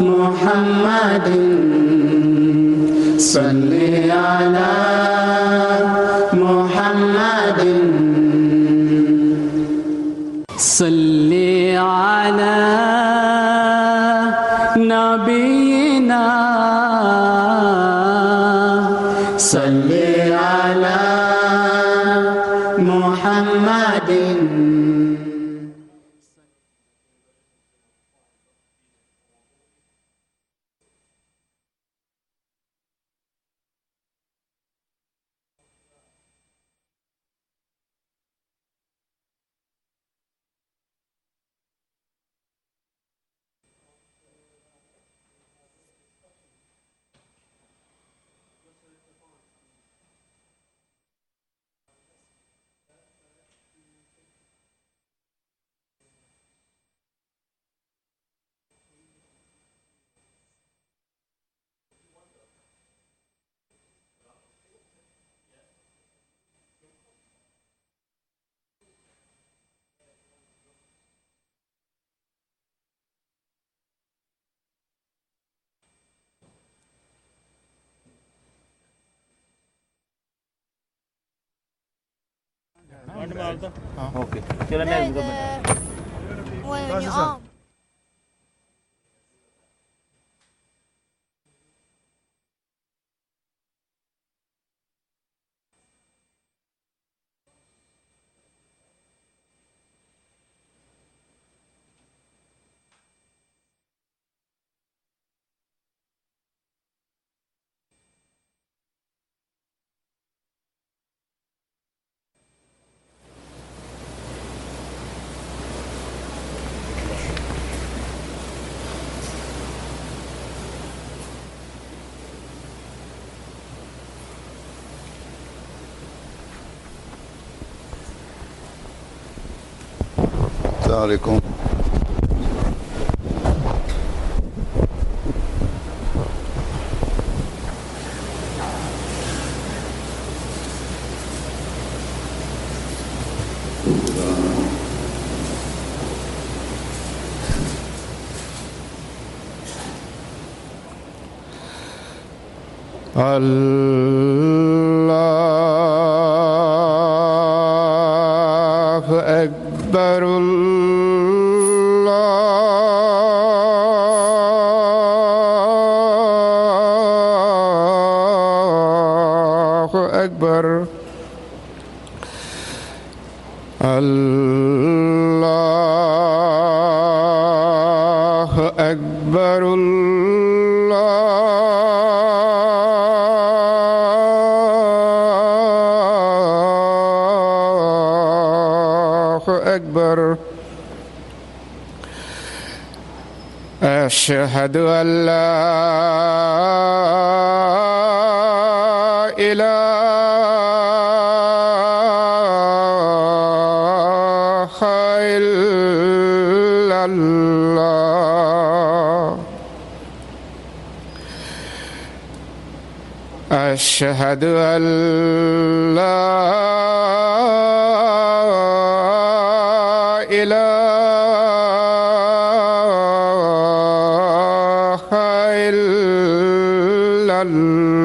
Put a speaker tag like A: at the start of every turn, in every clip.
A: محمد صل على محمد صل على نبينا صل على محمد.
B: اوكي चलो मैं
C: السلام عليكم. الله أكبر الله أكبر الله أكبر أكبر. أشهد أن لا إله إلا الله. أشهد أن لا إله إلا الله.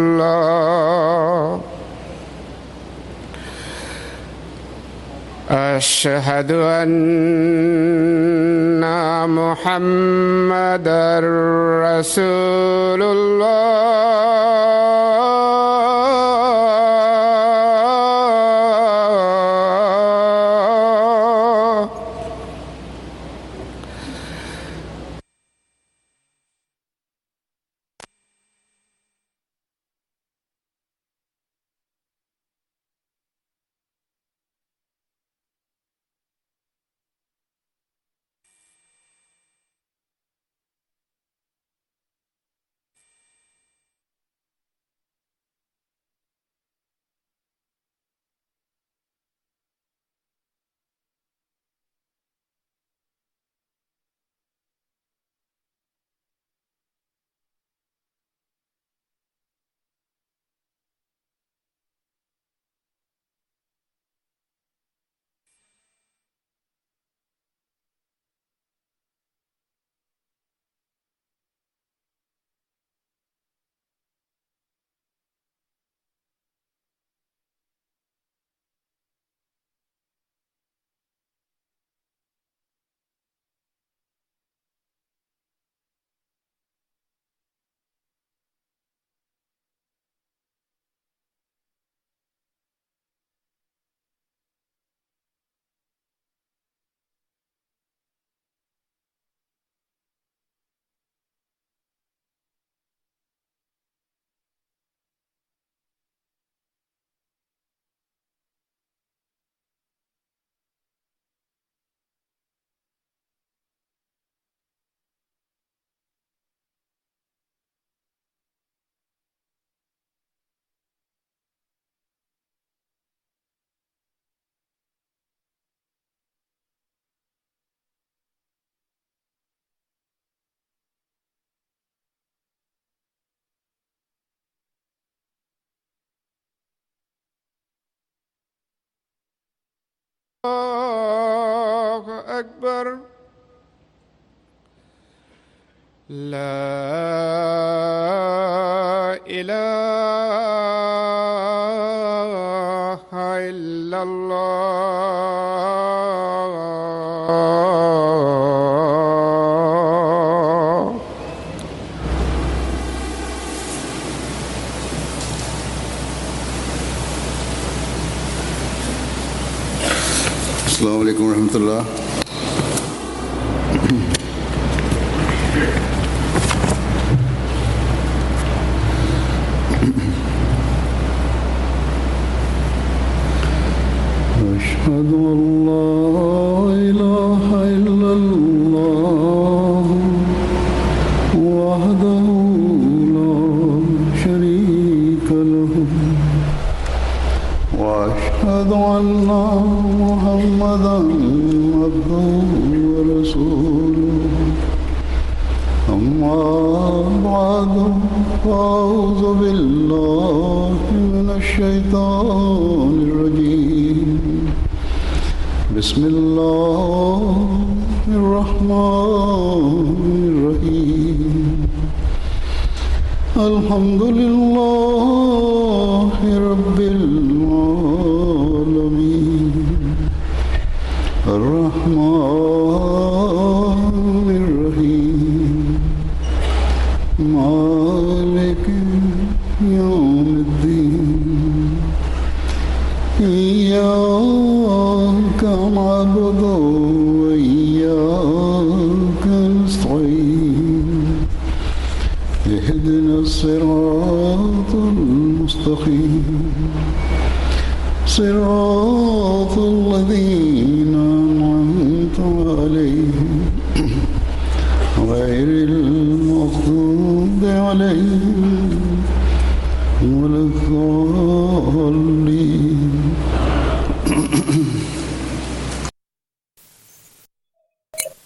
C: أشهد أن محمدًا رسول الله. الله أكبر لا إله إلا الله.
B: السلام عليكم ورحمة الله. أشهد أن لا إله إلا الله وحده لا شريك له وأشهد أن محمدا عبده ورسوله أما بعد فأعوذ بالله من الشيطان الرجيم بسم الله الرحمن الرحيم الحمد لله رب العالمين الرحمن الرحيم مالك يوم الدين إياك نعبد وإياك نستعين اهدنا الصراط المستقيم صراط الذين أنعمت عليهم غير المغضوب عليهم ولا الضالين.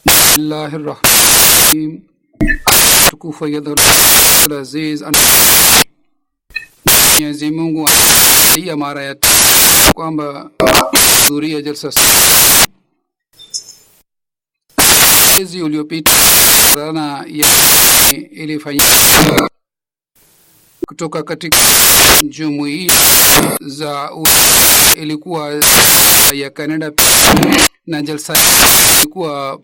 D: بسم الله الرحمن الرحيم. Tukufu yadhur al-aziz Mwenyezi Mungu ya mara ya kwamba hudhuria jalsa hizi uliopita sana ya ilifanyika kutoka katika jumuiya za ilikuwa ya Canada na jalsa ilikuwa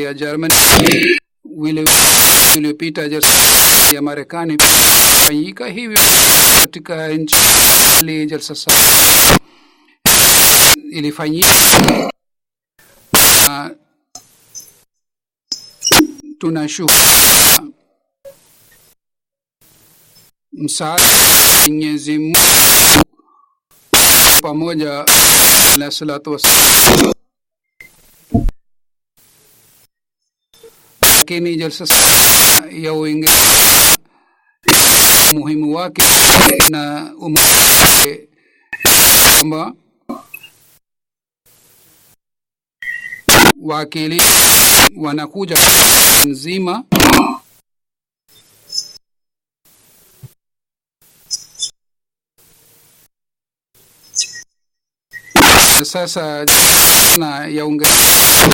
D: ya Germany wile uliopita jalsa ya Marekani fanyika hivyo katika nchi ile jalsa ilifanyika tunashukuru msaada Mwenyezi Mungu pamoja na salatu wasallam. Lakini jalsa ya Uingereza muhimu wake na kwamba wakili wanakuja nzima sasa na ya Uingereza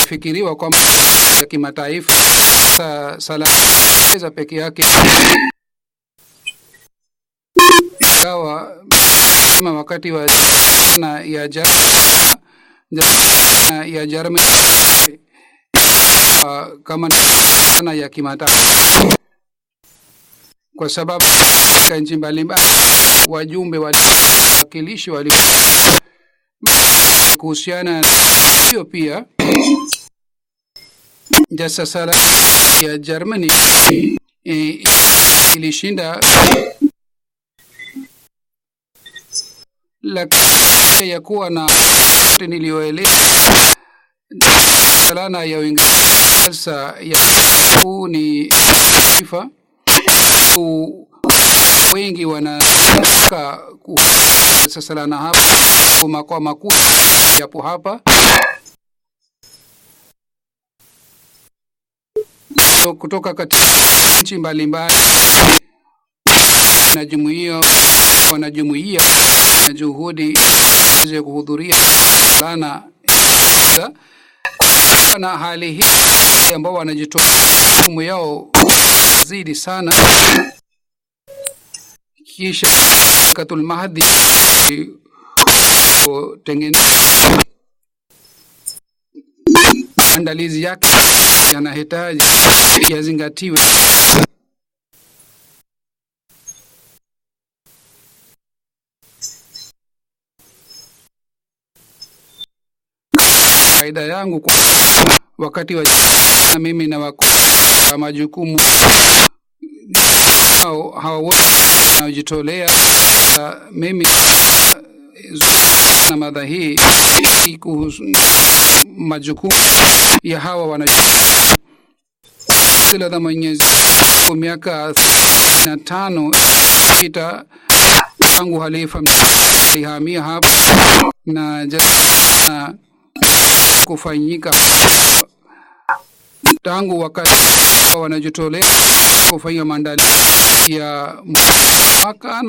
D: fikiriwa kwamba ya kimataifa sala peke yake sawa kama wakati wa na ya Germany kama na ya kimataifa kwa sababu katika nchi mbalimbali wajumbe wakilishi walikuwa kuhusiana hiyo pia jasa sala ya Germany ilishinda lakini ya kuwa na nilioeleza salana ya Uingereza ya ni taifa wengi wanataka kusalana hapa makao makuu yapo hapa kutoka katika nchi mbalimbali na jumuiya wanajumuiya na juhudi za kuhudhuria lana na hali hii ambao wanajitoa jumu yao zidi sana. Kisha katul mahdi kutengeneza andalizi yake yanahitaji yazingatiwe. Faida yangu kwa wakati wa mimi na wako majukumu hawa wote wanaojitolea mimi na mada hii kuhusu majukumu ya hawa wanajitolea sila Mwenyezi kwa miaka 5 kita tangu halifa alihamia hapa na kufanyika tangu wakati wanajitolea kufanya maandalizi ya mwaka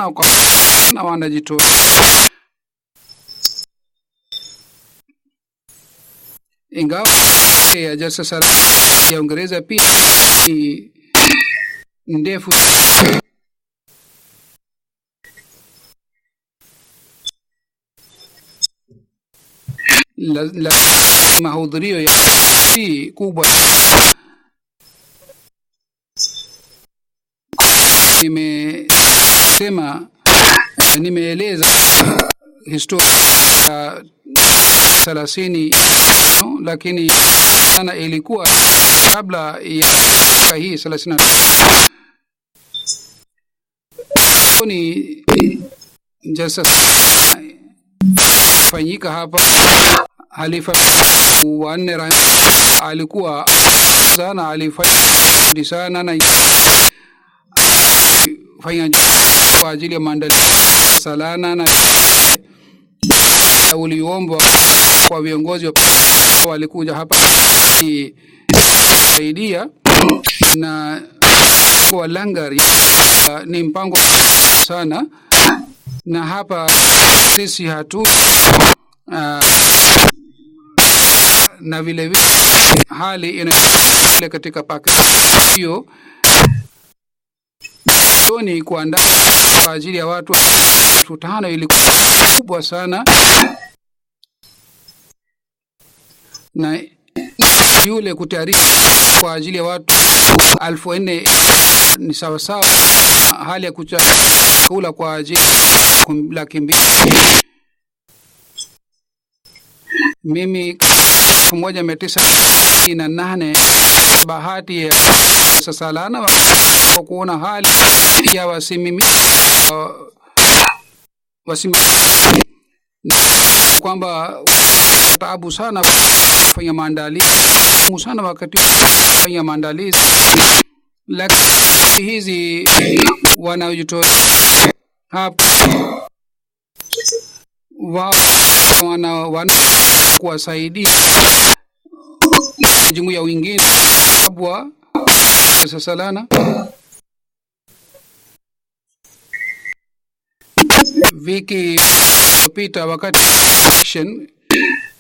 D: na wanajitolea. Ingawa ya jasa sara ya Uingereza pia ni ndefu la mahudhurio ya kubwa. Nimeeleza historia ya 30 lakini sana ilikuwa kabla ya hii 30 ni jasa fanyika hapa. Halifa wa 4 alikuwa sana alifanya sana na fanya kwa ajili ya maandalizi salana na uliomba kwa viongozi walikuja hapa kusaidia na kwa langari ni mpango sana na hapa sisi hatu na vile vile hali inaendelea katika Pakistan hiyo ni kuandaa kwa ajili ya watu 5 ilikuwa kubwa sana na yule kutayarisha kwa ajili ya watu 1400 ni sawa sawa hali ya kuchakula kwa ajili ya 200,000. Mimi 1998 bahati ya sasalana kwa kuona hali ya wasimimi kwamba taabu sana kufanya maandalizi sana wakati kufanya maandalizi, lakini hizi wanaojitolea hapa wana kuwasaidia jumuiya wengine abwa sasalana. Wiki iliyopita wakati election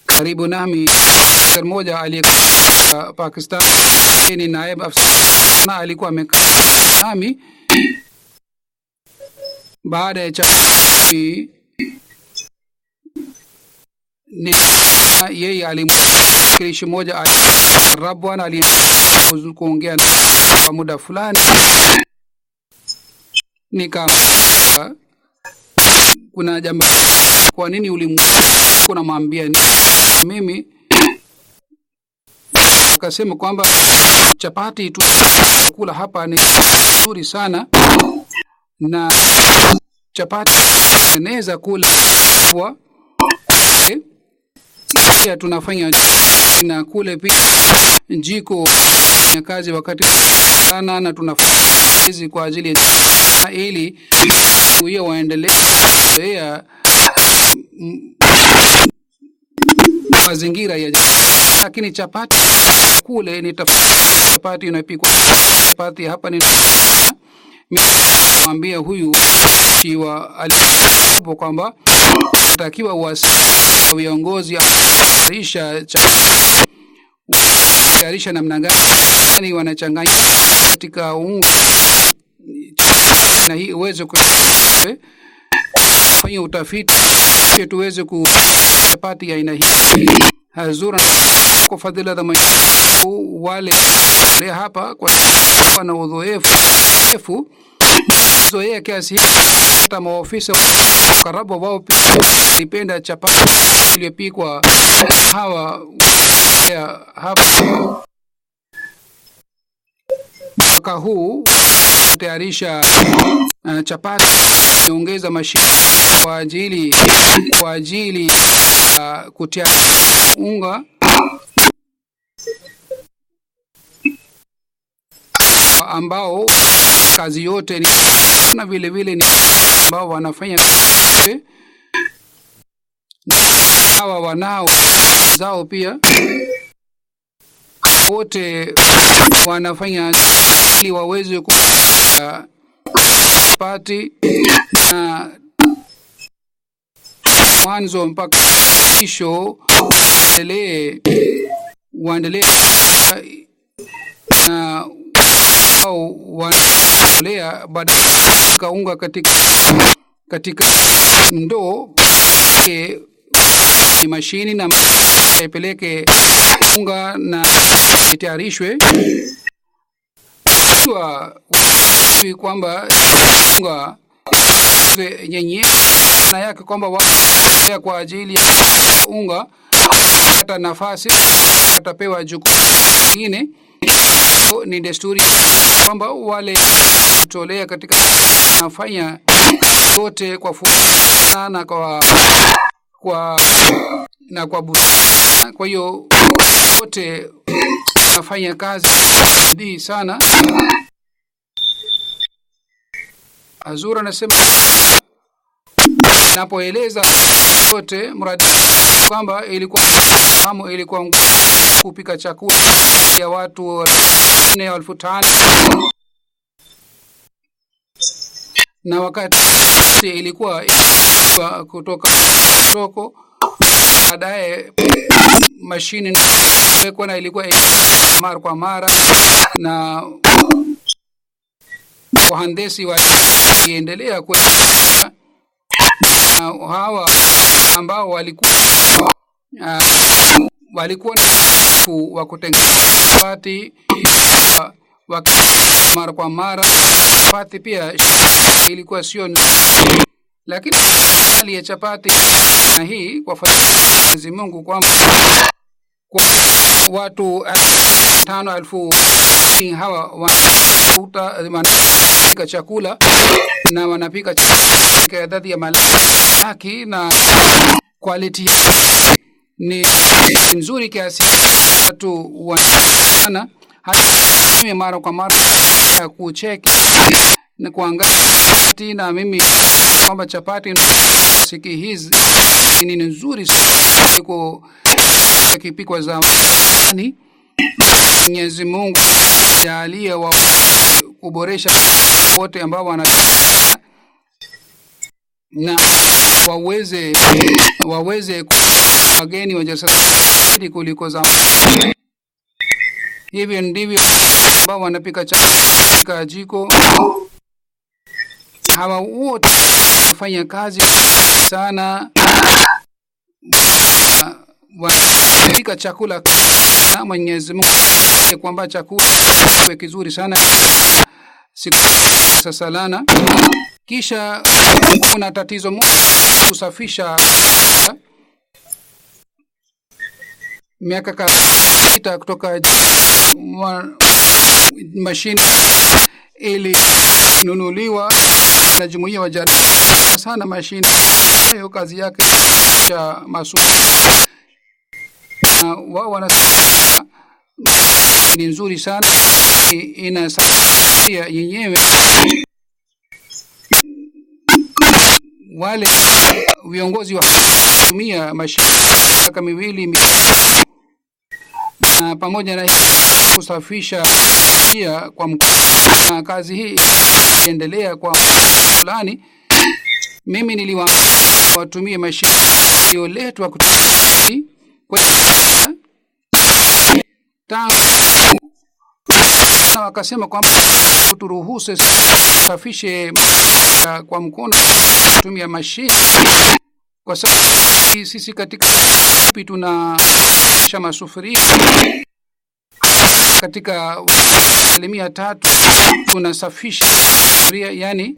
D: karibu nami mmoja aliyekuwa Pakistan ni naib afisa na alikuwa amekaa nami baada ya ni yeye alimkirishi moja Rabwana alikuongea kwa muda fulani nikama kuna jambo kwa nini kuna mwambia mimi akasema kwamba chapati tu kula hapa ni nzuri sana na chapati inaweza kula kwa pia tunafanya na kule pia jiko ya kazi wakati sana na tunafanya hizi kwa ajili ya ili hiyo waendelee mazingira ya lakini chapati kule ni chapati inapikwa chapati hapa ni mwambia huyu wa alipo kwamba takiwa viongozi tayarisha namna gani wanachanganya katika unga na hii uweze kufanya utafiti ili tuweze kupata ya aina hii hazura kwa fadhila za wale hapa kwa na udhoefu zoea kiasi hata maofisa karibu wao penda chapati iliyopikwa hawa hapa mwaka huu tayarisha chapati niongeza mashine kwa ajili kutia unga ambao kazi yote ni na vile vile ni ambao wanafanya hawa wanao zao pia wote wanafanya ili waweze kupati na mwanzo mpaka mwisho waendelee na au wanalea baada kaunga katika ndoo mashini na ipeleke unga na itayarishwe kwamba unga yenye na yake kwamba kwa ajili ya unga hata nafasi atapewa jukumu lingine ni desturi kwamba wale kutolea katika nafanya yote kwa furaha na kwa burudani. Kwa hiyo wote nafanya kazi bidii sana. Azura anasema napoeleza yote mradi kwamba ilikuwa kupika chakula ya watu 4,500 na wakati ilikuwa kutoka soko baadaye mashine na ilikuwa mara kwa mara na wahandisi waliendelea kwa hawa ambao walikuwa wa kutengeneza pati mara kwa mara pati pia ilikuwa sio lakini hali ya chapati na hii kwa Mwenyezi Mungu kwamba kwa watu 5,000 hawa wanapika chakula na wanapika chakula idadi ya malaki na quality ni nzuri kiasi watu wana hata mara kwa mara kucheki na kuangalia na mimi kwamba chapati siki hizi ni nzuri kuliko kipikwa zamani. Mwenyezi Mungu jalia wa kuboresha wote ambao wana na waweze wageni wajasiri kuliko zamani. Hivyo ndivyo ambao wanapika chakula jiko hawa wote wafanya kazi sana wanapika chakula na Mwenyezi Mungu kwamba chakula kiwe kizuri sana siku salana. Kisha kuna tatizo moja kusafisha miaka kadhaa kutoka mashine ili nunuliwa na jumuiya wa jamii sana mashine hiyo kazi yake ya masuala na wao wanasema ni nzuri sana inasaidia yenyewe wale viongozi wa kutumia mashine miaka miwili na pamoja na kusafisha pia kwa mkono, na kazi hii iendelea kwa fulani. Mimi niliwatumia mashine iliyoletwa kutoka kwa tangu, na wakasema kwamba turuhusu safishe kwa mkono kutumia mashine, kwa sababu sisi katika tunasafisha masufuria katika 3% tunasafisha sufuria, yani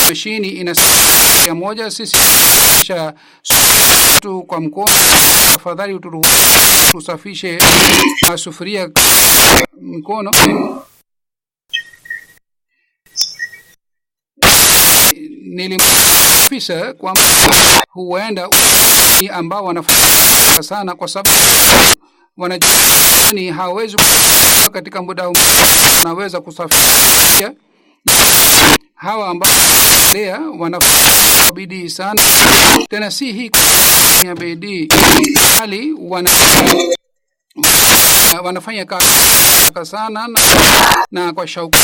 D: mashini inasafisha moja, sisi tunasafisha tu kwa mkono. Tafadhali uturuhusu tusafishe masufuria mkono. Nilimfisa kwamba huenda ni ambao wanafanya sana, kwa sababu wanajani hawezi katika muda wanaweza kusafisha. Hawa ambao lea wanafanya bidii sana, tena si hii ya bidii, bali wanafanya kazi sana na kwa shauku.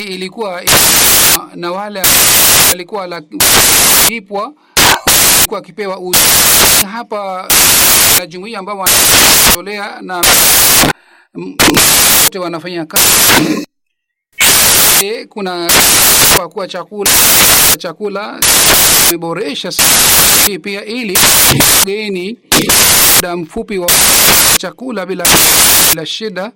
D: Ilikuwa na wale walikuwa lipwa kwa kipewa hapa na jumuiya ambao wanatolea na wote wanafanya kazi. Kuna kwa kuwa chakula imeboresha hii pia, ili geni muda mfupi wa chakula bila shida.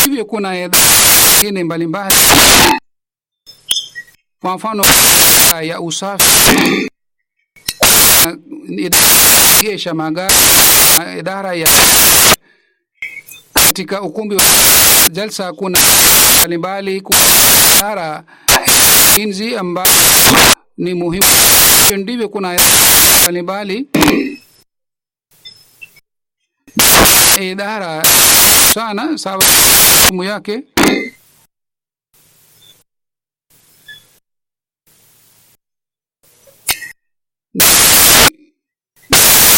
D: Hivyo kuna nyingine mbalimbali, kwa mfano ya usafi, idara magari, idara ya katika ukumbi wa jalsa, kuna mbalimbali, idara inzi ambayo ni muhimu. Ndivyo kuna mbalimbali idara sana sawa yake.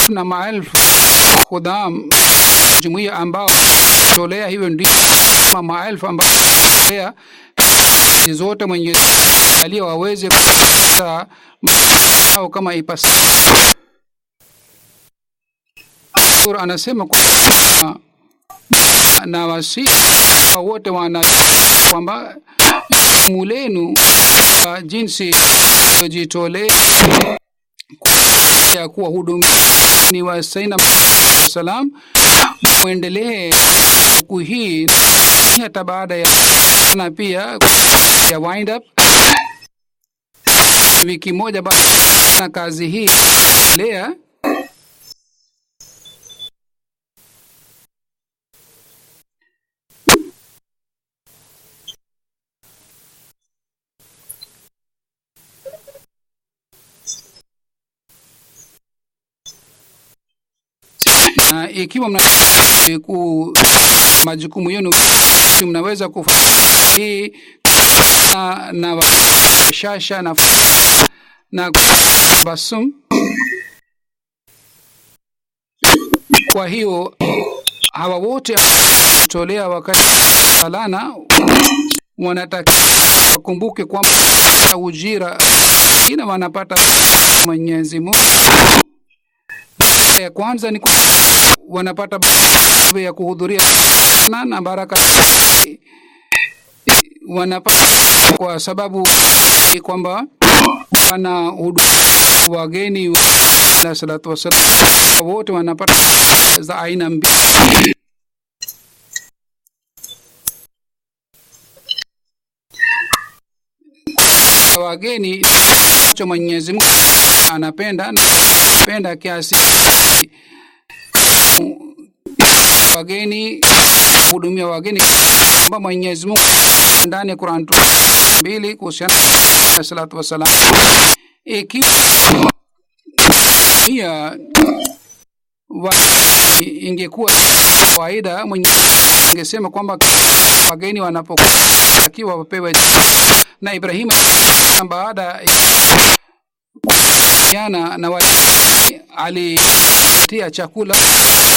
D: Na maelfu khudam jumuiya ambao tolea, hivyo ndio maelfu ambao tolea zote mwenye alia waweze kupata au kama ipasavyo. Anasema na wasi wote wana kwamba mulenu jinsi jitolea ya kuwa hudumia ni wa Sayyidina salam, muendelee siku hii hata baada ya na pia ya wind up wiki moja baada na kazi hii lea. Ikiwa majukumu yenu mnaweza kufanya na shasha na basum. Kwa hiyo hawa wote tolea wakati salana wanataka wakumbuke kwamba ujira ina wanapata Mwenyezi Mungu. Ya kwanza ni wanapata ya kuhudhuria na baraka wanapata, kwa sababu kwamba wana huduma wageni na salatu wasalam wote wanapata za aina mbili. Wageni cho Mwenyezi Mungu anapenda kiasi wageni, hudumia wageni kwamba Mwenyezi Mungu ndani ya Qur'an 2 kuhusiana na salatu wasalam. Ikiwa ingekuwa kawaida mwenye angesema kwamba wageni wanapokuwa wapewe, na Ibrahim baada yana na alitia chakula.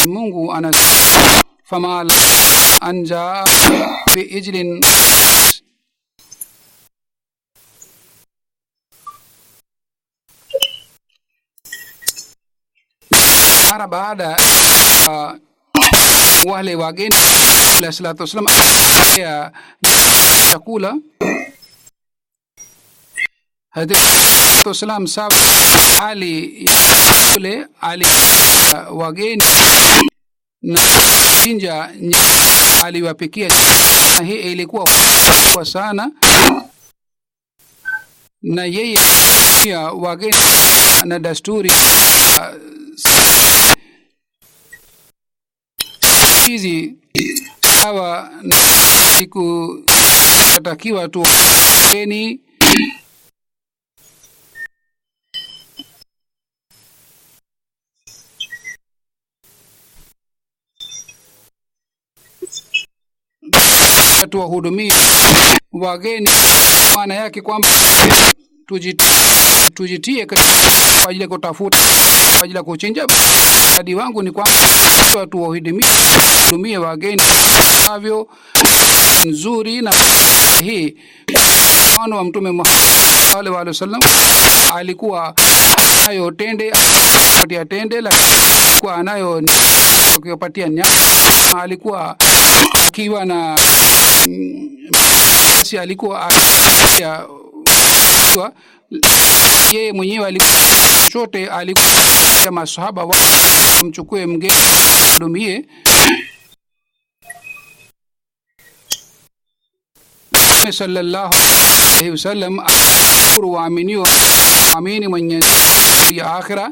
D: Mungu anasema famal anja biijlin, mara baada wale wageni alayhi salatu wasallam ya chakula, hadi wasallam sababu ali yule ali wageni na chinja aliwapikia, na hii ilikuwa kwa sana, na yeye ya wageni na dasturi hizi sawa na siku atakiwa tu wageni tuwahudumie wageni. Maana yake kwamba tujitie kwa ajili ya kutafuta, kwa ajili ya kuchinja. Hadi wangu ni kwamba tuwahudumie wageni havyo nzuri. Na hii mfano wa Mtume Muhammad sallallahu alaihi wasallam alikuwa nayo tende, apatia tende, lakini kwa anayo kupatia nyama. Alikuwa akiwa na basi alikuwa yeye mwenyewe alikuwa chote, alikuwa ya masahaba wamchukue mgeni dumie. Sallallahu alaihi wasallam akuru waaminio amini Mwenyezi ya akhira,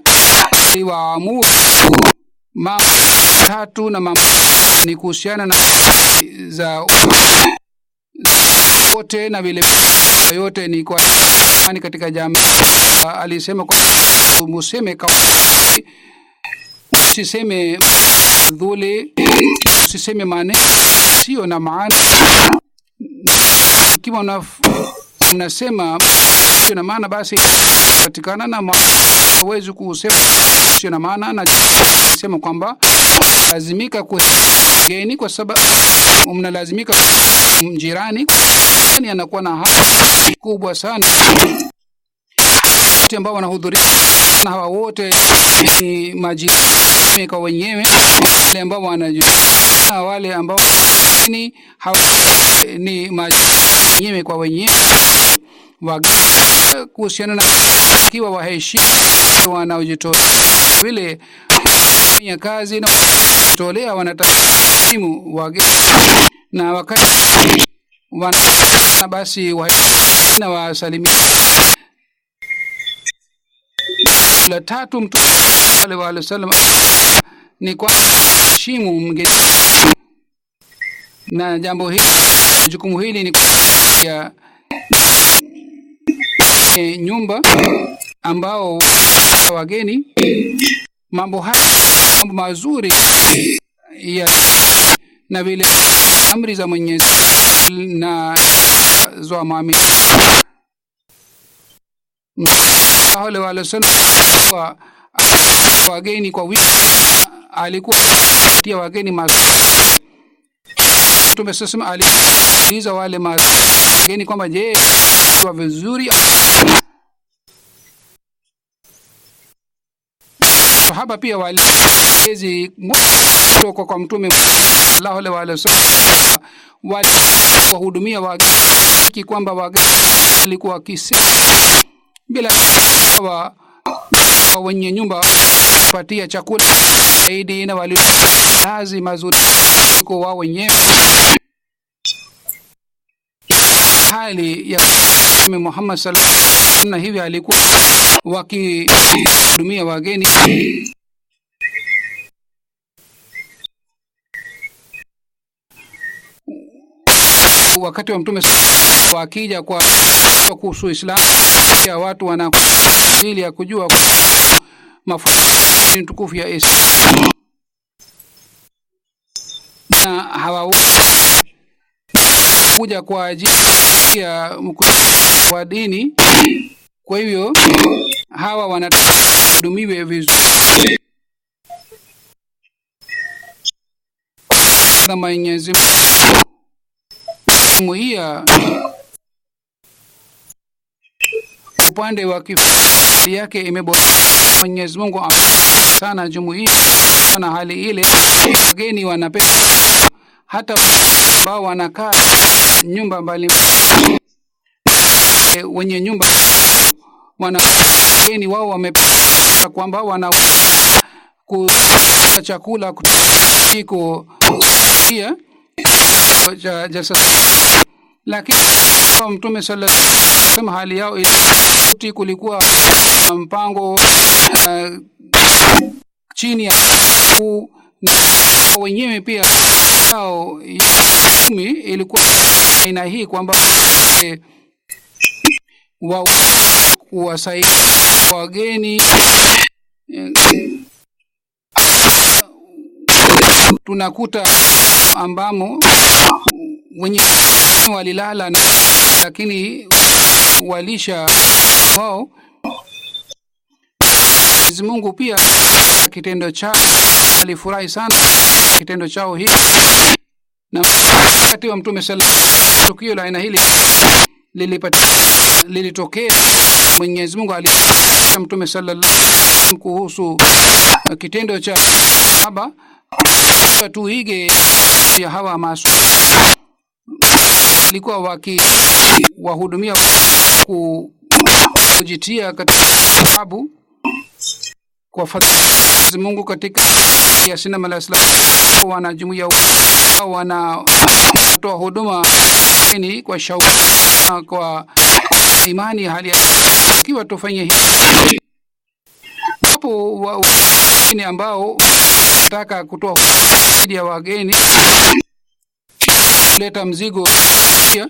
D: liwaamuru mambo tatu, na mambo ni kuhusiana na za wote na vile yote ni kwa amani katika jamii. Alisema kwa museme usiseme dhuli, usiseme maana sio na maana. Ikiwa unasema sio na maana, basi patikana na hawezi kusema sio na maana, na sema kwamba lazimika kugeni kwa sababu mnalazimika mjirani, yani anakuwa na haki kubwa sana. Wote ambao wanahudhuria na hawa wote ni majirani kwa wenyewe, wale ambao wanajua, wale ambao ni ni majirani kwa wenyewe. Kuhusiana na kiwa waheshimu wanaojitoa vile kufanya kazi na kutolea, wanatakimu wageni, na wakati basi na wasalimia. La tatu Mtume sallallahu alaihi wasallam ni kwa heshimu mgeni, na jambo hili, jukumu hili ni ya nyumba ambao wageni. Mambo haya mambo mazuri ya na vile amri za Mwenyezi na za muamini wale wasallam wageni kwa wiki, alikuwa tia wageni tumesema aliuliza wale wageni kwamba je, wa vizuri. Sahaba pia walezi kutoka kwa Mtume sallallahu alaihi wasallam wahudumia wageni, kwamba wageni walikuwa kisi bila wenye nyumba kupatia chakula zaidi, na wali kazi mazuri kwa wao wenyewe. Hali ya Mtume Muhammad sallallahu alaihi wasallam na hivi alikuwa wakihudumia wageni. Wakati wa Mtume wakija kwa kuhusu Uislamu, ya watu wana ili ya kujua mafundisho tukufu ya Islam. na hawa kuja kwa ajili ya mkutano wa dini. Kwa hivyo hawa wanahudumiwe vizuri na Mwenyezi Mungu. Jumuiya upande wa kifedha yake imeboreshwa. Mwenyezi Mungu sana jumuiya na hali ile, wageni wanapenda, hata ambao wanakaa nyumba mbalimbali, wenye nyumba wageni wao wamependa kwamba wana kula chakula kutoka pia jasa, lakini kwa Mtume sallallahu alaihi wasallam hali yao ilikuwa kulikuwa mpango chini ya wenyewe pia yao ilikuwa aina hii kwamba wao kuwasaidia wageni. Tunakuta ambamo wenye walilala lakini walisha wao. Mwenyezi Mungu pia kitendo chao alifurahi sana kitendo chao hiki, na wakati wa Mtume sallallahu alaihi wasallam tukio la aina hili lilitokea. Mwenyezi Mungu alimwambia Mtume sallallahu alaihi wasallam kuhusu kitendo cha sahaba, tuige ya hawa masu walikuwa wakiwahudumia kujitia katika sababu kwa fadhila Mungu. Katika ya sinama la Islam wanajumuia wanatoa huduma ni kwa shauku kwa imani hali ya kiwa tufanye hivi. Hapo wageni ambao nataka kutoa huduma ya wageni kuleta mzigo pia,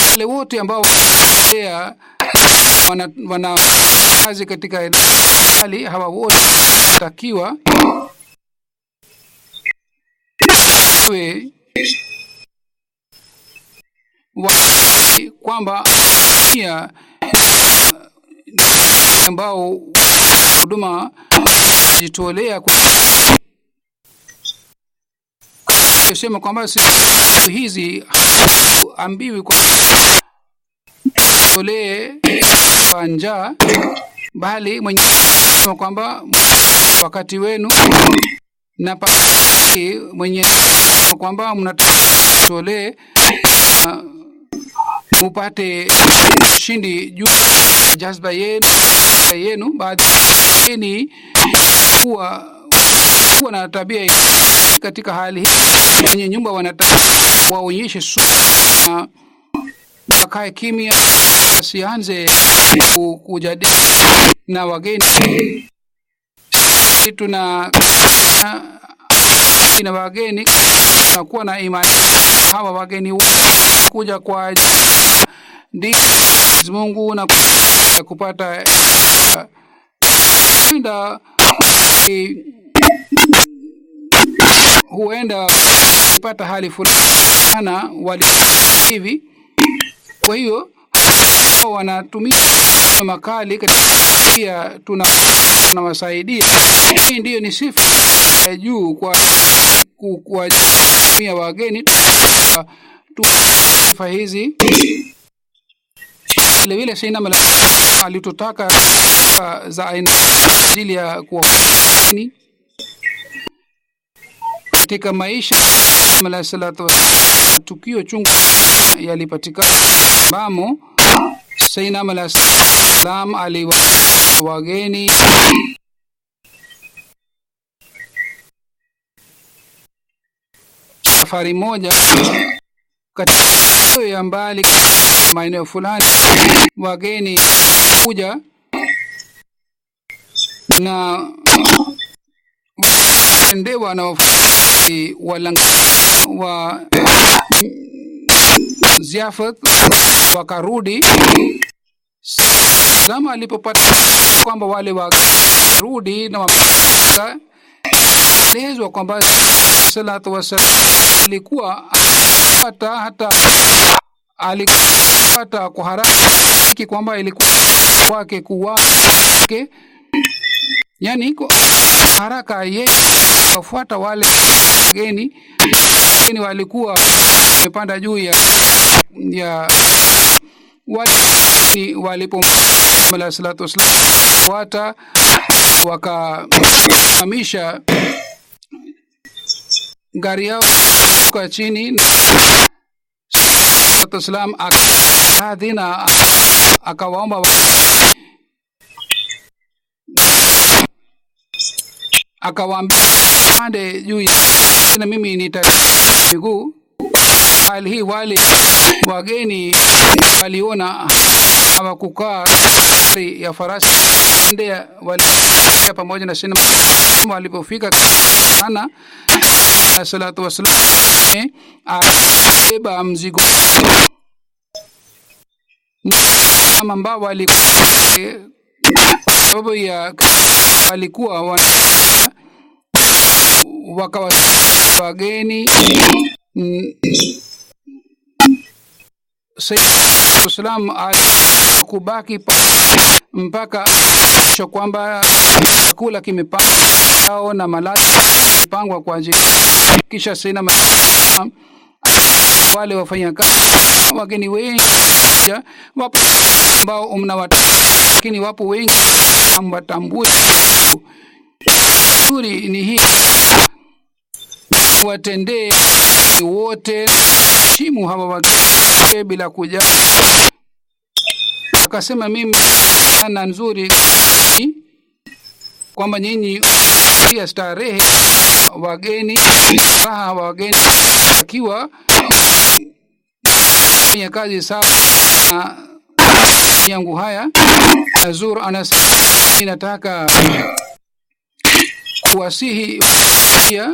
D: wale wote ambao wana kazi katika hali hawa wote takiwa kwamba pia ambao huduma jitolea kusema kwamba hizi ambiwi kwa tolee kwa njaa, bali Mwenyezi kwamba wakati wenu na Mwenyezi kwamba mnatolee mupate ushindi juu jazba yenu. Baadhi ni kuwa na tabia katika hali hii, wenye nyumba wanataka waonyeshe sura, wakae kimya, wasianze kujadili na wageni. Tuna wageni tunakuwa na imani hawa wageni kuja kwa Mungu na kupata huenda kupata hali fulani wali hivi. Kwa hiyo wanatumia makali katika tunawasaidia. Hii ndiyo ni sifa ya juu kwa wageni sifa hizi. Vile Sayyidina Mala alitotaka za aina ajili ya kuwafini katika maisha Mala salatu tukio chungu yalipatikana bamo Sayyidina Mala salam aliwa wageni safari moja katika ya mbali maeneo fulani, wageni kuja na ndewa na walanga wa ziafat wakarudi. Zama alipopata kwamba wale warudi na elezwa kwamba salatu wasalam alikuwa hata alipata kwa haraka kwamba ilikuwa kwake kuwake, yani iko haraka yeye kufuata wale wageni walikuwa wamepanda juu ya walipo mala salatu wasalam wata wakahamisha gari yao kwa chini. Salatu wasalam akadhina akawaomba akawaambia pande juu na mimi nitamiguu. Hali hii wale wageni waliona hawakukaa ya farasi ndia wali pamoja na sina walipofika sana salatu wasalam abeba mzigo ambao walikuwa wakawa wageni. Sayyidina alikubaki mpaka kwamba chakula kimepangwa na malazi kimepangwa kwa ajili, kisha sina wale wafanyakazi wageni wengi wapo ambao mnawatambua, lakini wapo wengi hamwatambui. Nzuri ni hii, watendee wote timu hawa wageni bila kuja. Akasema mimi sana nzuri kwamba nyinyi pia starehe wageni raha wageni akiwa fanya kazi sawa yangu. Haya Azur anasema ninataka kuwasihi pia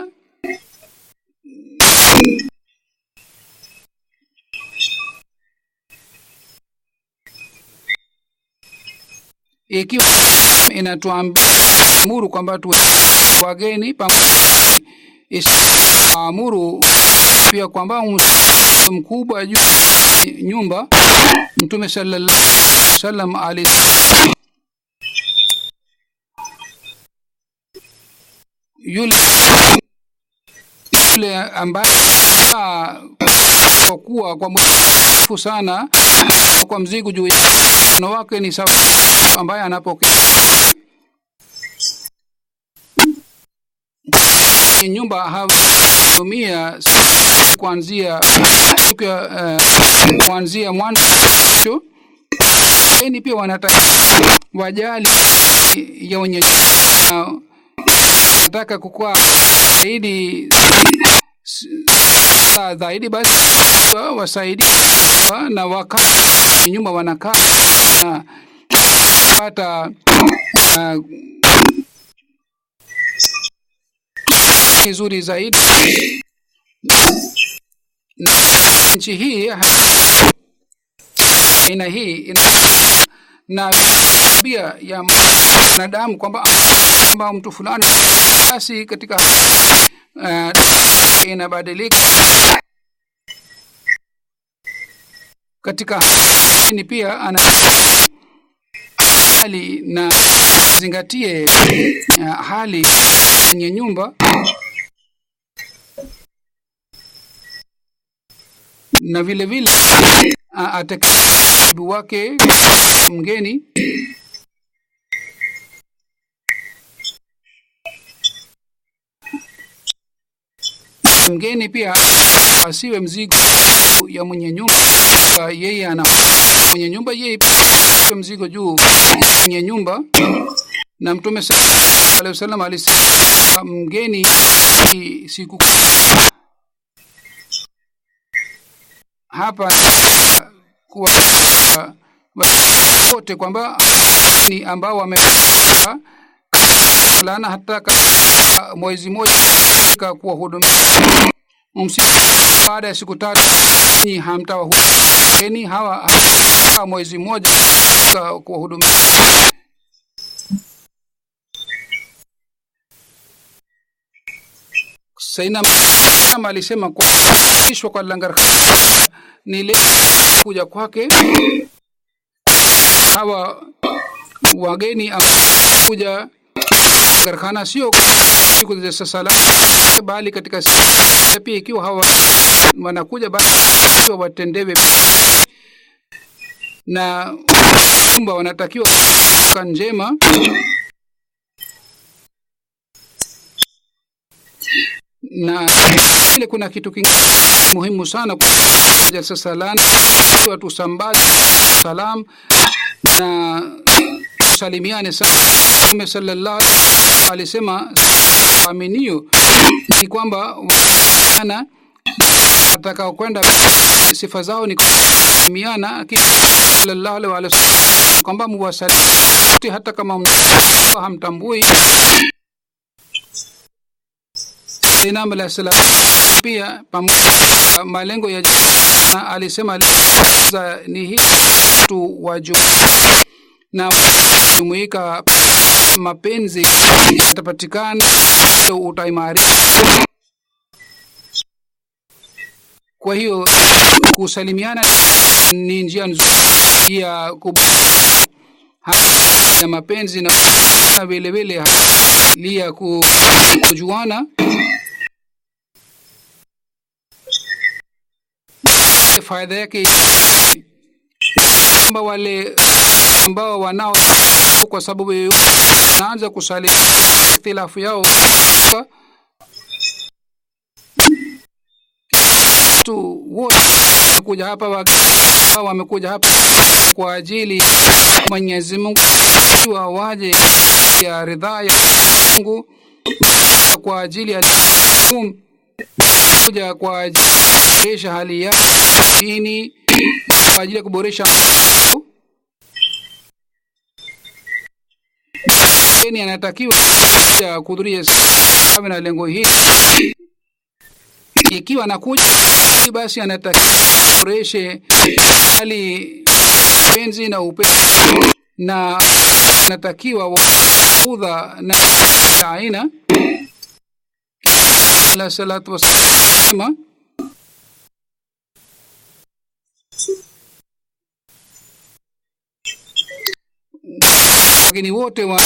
D: ikiwa inatuambia amuru kwamba tu wageni amuru pia kwamba mkubwa juu nyumba. Mtume sallallahu alaihi wasallam yule ambaye kwa kuwa kwa mrefu sana kwa mzigo juu na wake ni sawa ambaye anapokea nyumba haumia kuanzia mwanzo. Ni pia wanataka wajali ya wenye nataka kukua zaidi basi wasaidi na wakati nyumba wanakaa na pata nzuri zaidi. Nchi hii aina hii na tabia ya mwanadamu kwamba mtu fulani basi katika inabadilika katika ni pia ana hali na zingatie hali yenye nyumba na vile vile atakabu wake mgeni pia asiwe mzigo ya mwenye nyumba. Yeye ana mwenye nyumba, yeye mzigo juu mwenye nyumba. Na Mtume sallallahu alaihi wasallam alisema mgeni siku hapa kwa wote kwamba ni ambao wamefika lana hata mwezi mmoja kuwahudumia baada ya siku 3 ni hamtawahudumia hawa mwezi mmoja kuwahudumia. Saina kama alisema kwa kishwa kwa Langar ni leo kuja kwake hawa wageni kuja Garkhana sio siku za salam bali katika pia ikiwa hawa wanakuja basi watendewe na kwamba wanatakiwa kwa njema na ile kuna kitu kingine muhimu sana kwa jalsa salam watu sambaza salam na salimiane sana. Mtume sallallahu alisema waaminio ni kwamba ana atakao kwenda sifa zao ni kusalimiana sallallahu alaihi wasallam kwamba muwasalimu hata kama hamtambui. Sayyidina Muhammad sallallahu pia pamoja malengo ya alisema ni hii tu waju na jumuika mapenzi yatapatikana utaimarika. Kwa hiyo kusalimiana ni njia nzuri ya ya mapenzi na vile vile lia kujuana. Faida yake kwamba wale ambao wanao kwa sababu naanza kusali ikhtilafu yao tu wote kuja hapa wamekuja hapa kwa ajili Mwenyezi Mungu wa waje ya ridhaa ya Mungu kwa ajili ya kuja kwa ajili kuboresha hali ya dini kwa ajili ya kuboresha ni anatakiwa kuhudhuria na lengo hili. Ikiwa anakuja basi anatakiwa kuboreshe hali penzi na upendo na anatakiwa udha na aina la salatu wasallam wageni wote wa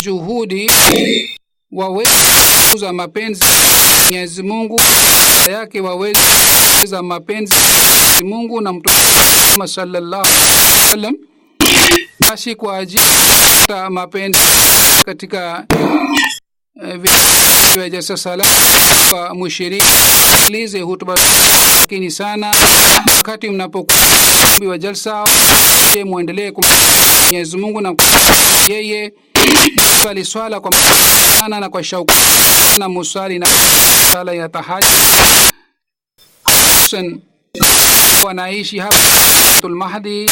D: juhudi waweza mapenzi Mwenyezi Mungu yake waweza mapenzi Mungu na Mtume sallallahu alaihi wasallam basi kwa ajili ya mapenzi katika vya sala kwa mushiriki lize hutuba lakini sana wakati mnapokuwa jalsa muendelee kwa Mwenyezi Mungu na yeye swali swala kwa sana na kwa shauku na musali na sala ya tahajjud wanaishi hapa Tul Mahdi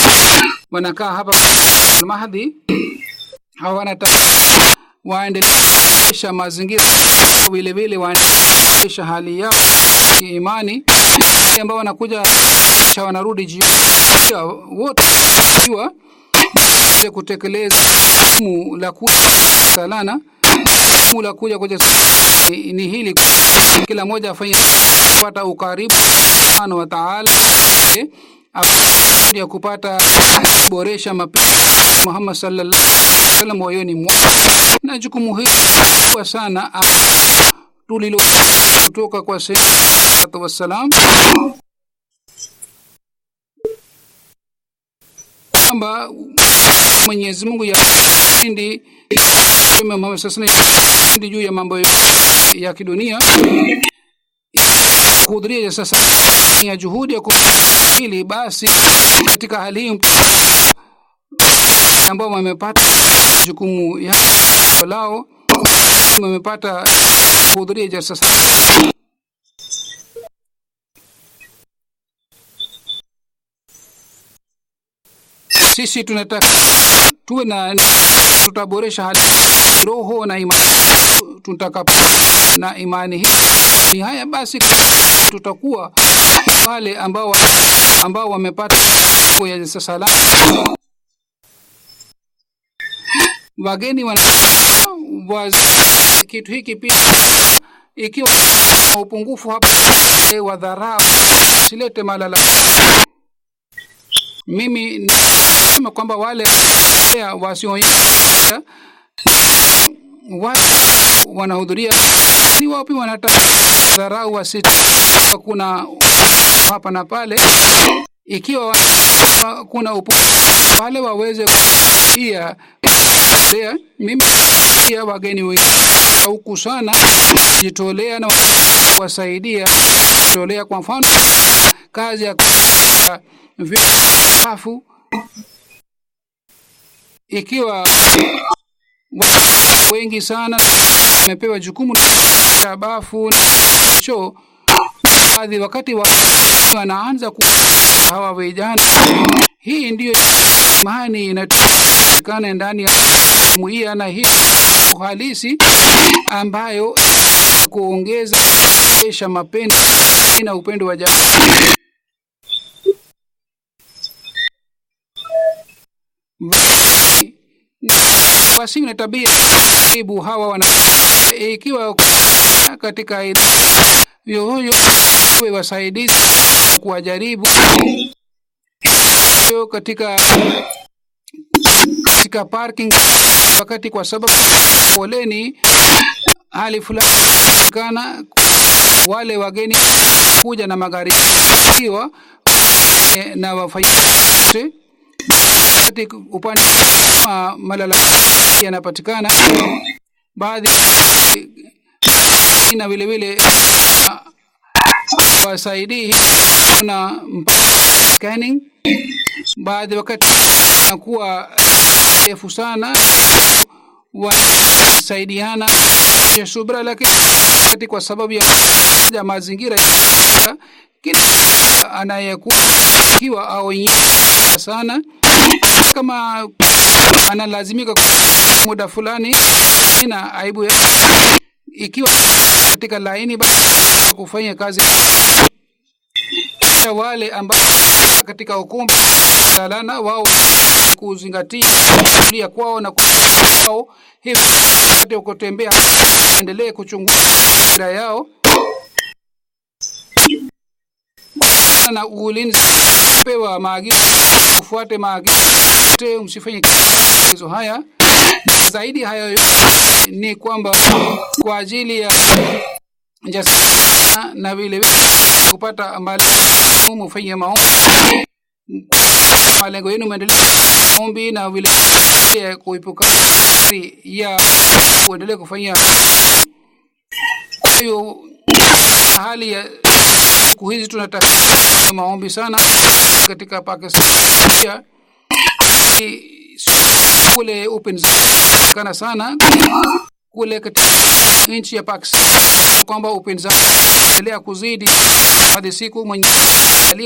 D: wanakaa hapa Tul Mahdi hawana waendelesha mazingira vile vile waendelesha hali yao imani ambao wanakuja wanarudi jioni wote ikiwa kutekeleza la kusalana la kuja ni hili kila mmoja afanye kupata ukaribu wa Taala ya kupata boresha mapenzi Muhammad sallallahu alaihi wasallam moyoni na jukumu hili kwa sana tulilo kutoka kwa Sayyidina wasallam kwamba Mwenyezi Mungu ya ndi Muhammad sallallahu alaihi wasallam juu ya mambo ya kidunia kuhudhuria sasa ya juhudi ya ili basi katika hali hii ambao wamepata jukumu ya lao wamepata kuhudhuria sasa sisi tunataka tuwe na tutaboresha hali roho na imani tunataka na imani hii ni haya basi tutakuwa wale ambao wamepata ya salama wageni kitu hiki pia ikiwa upungufu hapa wa dharau silete malala. Mimi nasema kwamba wale wasioonyesha wanahudhuria si wapi wanataka dharau wasiti. Kuna hapa na pale, ikiwa kuna wale waweze pia mimi pia wageni wengi au kusana jitolea na wasaidia jitolea. Kwa mfano kazi ya viafu, ikiwa wengi sana wamepewa jukumu la bafu choo, baadhi wakati wanaanza hawa vijana, hii ndio mahani inatukana ndani ya jumuiya, na hii uhalisi ambayo kuongeza mapenzi na upendo wa jamii. Basi na tabia ibu hawa wana ikiwa katika yoyo wasaidizi kuwajaribu katika parking wakati, kwa sababu poleni hali fulani kana wale wageni kuja na magari hiyo na wafanye upande malala yanapatikana baadhi na vile vile wasaidii na scanning. Baadhi wakati nakuwa refu sana wasaidiana ya subra, lakini wakati kwa sababu ya mazingira kila anayekuwa kiwa au sana kama analazimika muda fulani ina aibu ikiwa katika laini basi kufanya kazi. Wale ambao katika ukumbi salana wao kuzingatia kwao na kwao, hivi wakati ukotembea endelee kuchunguza yao na ulinzi, pewa maagizo ufuate maagizo, msifanye hizo haya. Zaidi hayo ni kwamba kwa ajili ya jasana na vile kupata malengo mfanye malengo yenu maombi na vile kuepuka ya kuendelea kufanya hiyo. Hali ya siku hizi tunataka maombi sana katika Pakistan, kule upinzani kana sana kule katika nchi ya Pakistan, kwamba upinzani endelea kuzidi hadi siku mwenye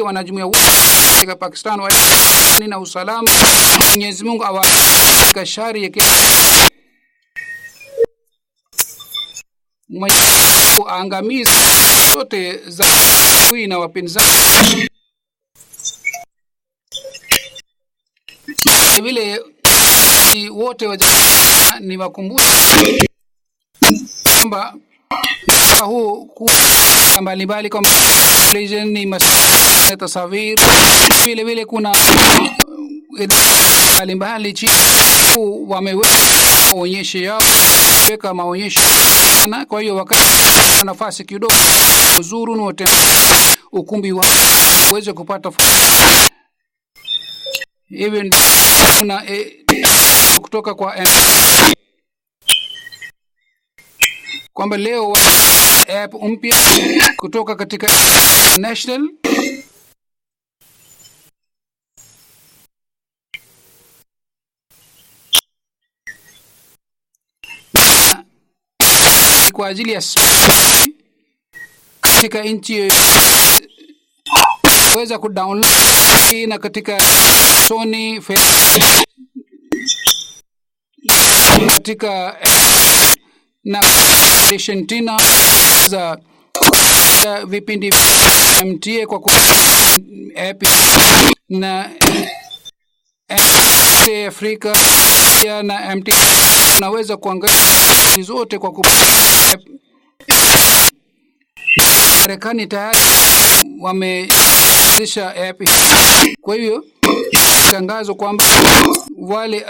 D: wanajumuiya katika Pakistan na usalama. Mwenyezi Mungu awaweke shari yake mwenye kuangamiza zote za kui na wapinzani. Vile wote ni wakumbusha kwamba huu mbalimbali kama ni masala tasawir, vile vile kuna mbalimbali chini wameweka maonyesho yao, weka maonyesho na kwa hiyo wakati nafasi kidogo uzuru wote ukumbi wa uweze kupata even kuna kutoka kwa kwamba leo app mpya kutoka katika national kwa ajili ya katika nchi weza kudownload na katika Sony katika na Argentina za vipindi MTA kwa app na Afrika na MT unaweza kuangalia zote kwa Marekani tayari wameanzisha app. Kwa hiyo tangazo kwamba wale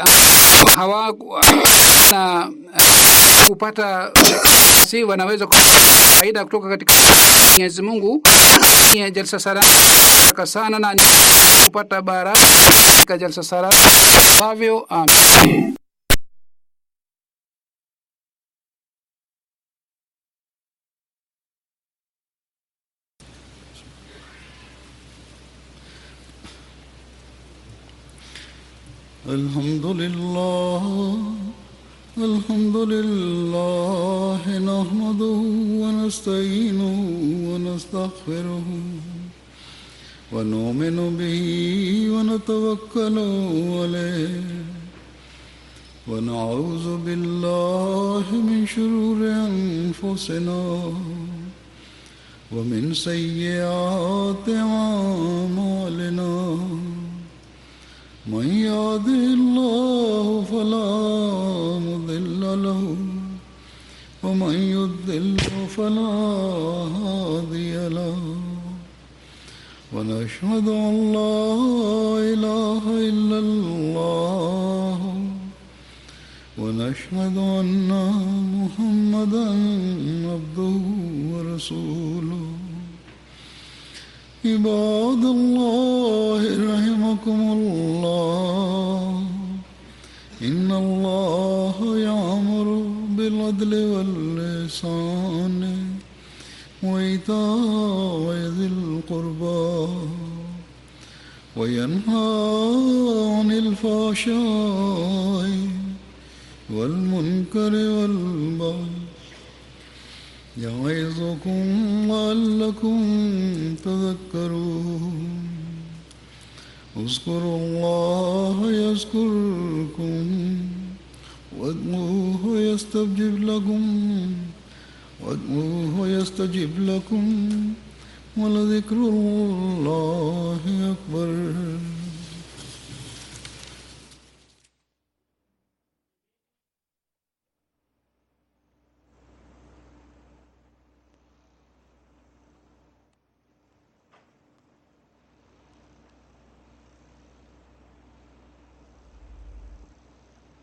D: hawana kupata si wanaweza faida kutoka katika Mwenyezi Mungu. Ni jalsa salama sana na kupata baraka katika jalsa salama bavyo. Amin.
B: الحمد لله نحمده ونستعينه ونستغفره ونؤمن به ونتوكل عليه ونعوذ بالله من شرور أنفسنا ومن سيئات أعمالنا من يهده الله فلا مضل له ومن يضلل فلا هادي له ونشهد أن لا إله إلا الله ونشهد أن محمدا عبده ورسوله عباد الله رحمكم الله إن الله يأمر بالعدل والإحسان وإيتاء ذي القربى وينهى عن الفحشاء والمنكر والبغي يعظكم لعلكم تذكرون اذكروا الله يذكركم وادعوه يستجب لكم ولذكر الله أكبر.